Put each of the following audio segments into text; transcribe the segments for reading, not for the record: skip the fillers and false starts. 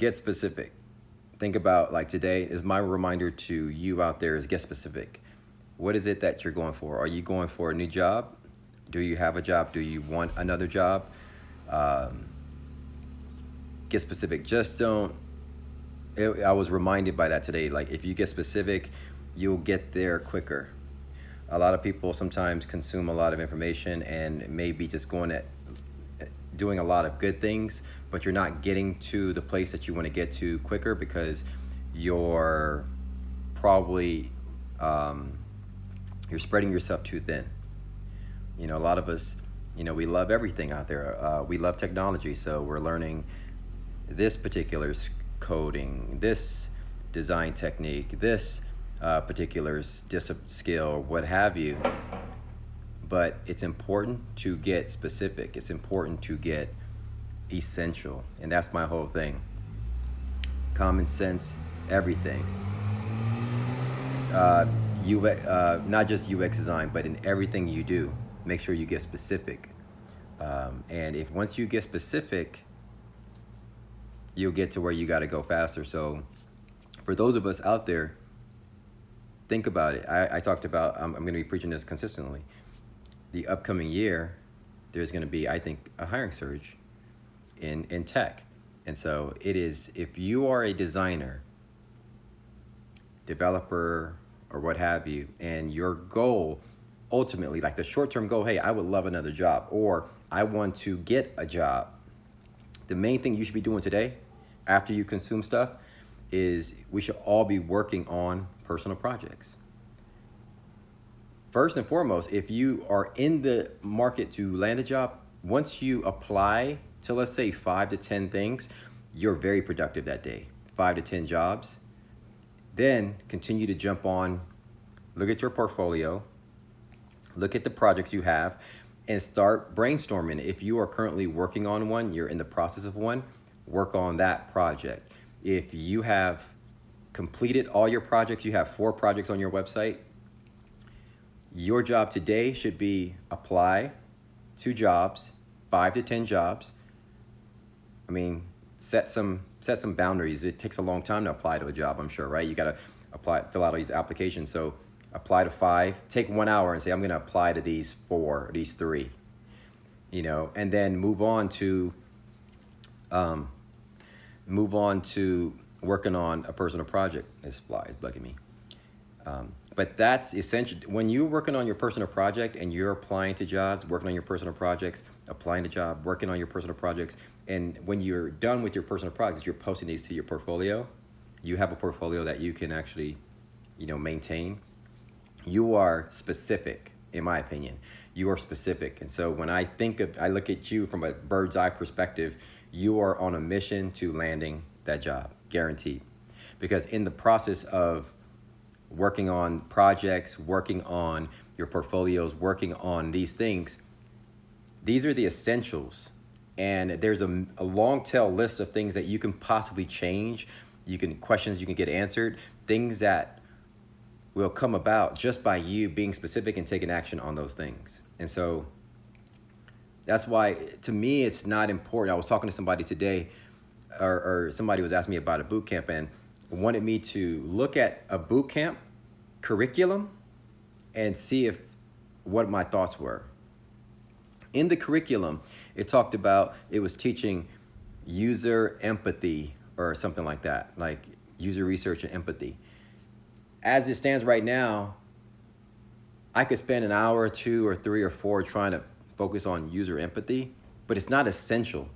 get specific. Think about, like, today is my reminder to you out there is get specific. What is it that you're going for? Are you going for a new job? Do you have a job? Do you want another job? Um, get specific. Just don't. I was reminded by that today. Like, if you get specific, you'll get there quicker. A lot of people sometimes consume a lot of information and maybe just going at doing a lot of good things, but you're not getting to the place that you want to get to quicker because you're probably you're spreading yourself too thin. You know, a lot of us, we love everything out there. We love technology, so we're learning this particular coding, this design technique, this particular skill, what have you. But it's important to get specific. It's important to get essential. And that's my whole thing. Common sense, everything. Not just UX design, but in everything you do, make sure you get specific. And if once you get specific, you'll get to where you got to go faster. So for those of us out there, think about it. I talked about, I'm going to be preaching this consistently. The upcoming year, there's going to be, I think, a hiring surge in tech. And so it is, if you are a designer, developer, or what have you, and your goal, ultimately, like the short-term goal, hey, I would love another job, or I want to get a job. The main thing you should be doing today, after you consume stuff, is we should all be working on personal projects. First and foremost, if you are in the market to land a job, once you apply to, let's say, 5 to 10 things, you're very productive that day. 5 to 10 jobs. Then continue to jump on, look at your portfolio, look at the projects you have, and start brainstorming. If you are currently working on one, you're in the process of one, work on that project. If you have completed all your projects, you have 4 projects on your website, your job today should be apply to jobs, 5 to 10 jobs. I mean, set some boundaries. It takes a long time to apply to a job, I'm sure, right? You got to fill out all these applications. So apply to 5, take 1 hour and say, I'm going to apply to these 4, or these 3, and then move on to working on a personal project. This fly is bugging me. But that's essential. When you're working on your personal project and you're applying to jobs, working on your personal projects, applying to job, working on your personal projects, and when you're done with your personal projects, you're posting these to your portfolio. You have a portfolio that you can actually, maintain. You are specific, in my opinion. You are specific. And so when I look at you from a bird's eye perspective, you are on a mission to landing that job, guaranteed. Because in the process of working on projects, working on your portfolios, working on these things, these are the essentials. And there's a long tail list of things that you can possibly change. Questions you can get answered, things that will come about just by you being specific and taking action on those things. And so that's why, to me, it's not important. I was talking to somebody today, or somebody was asking me about a boot camp and wanted me to look at a boot camp curriculum and see what my thoughts were. In the curriculum, it was teaching user empathy or something like that, like user research and empathy. As it stands right now, I could spend an hour or 2 or 3 or 4 trying to focus on user empathy, but it's not essential.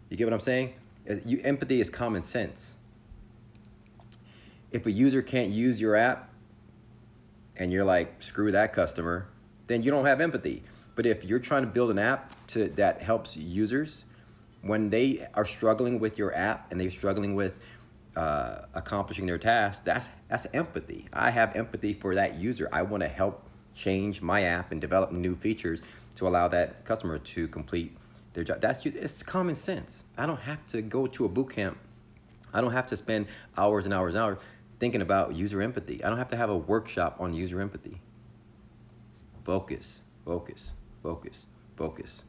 You get what I'm saying? Empathy is common sense. If a user can't use your app and you're like, screw that customer, then you don't have empathy. But if you're trying to build an app that helps users, when they are struggling with your app and they're struggling with accomplishing their tasks, that's empathy. I have empathy for that user. I want to help change my app and develop new features to allow that customer to complete their job. It's common sense. I don't have to go to a boot camp. I don't have to spend hours and hours and hours thinking about user empathy. I don't have to have a workshop on user empathy. Focus, focus, focus, focus.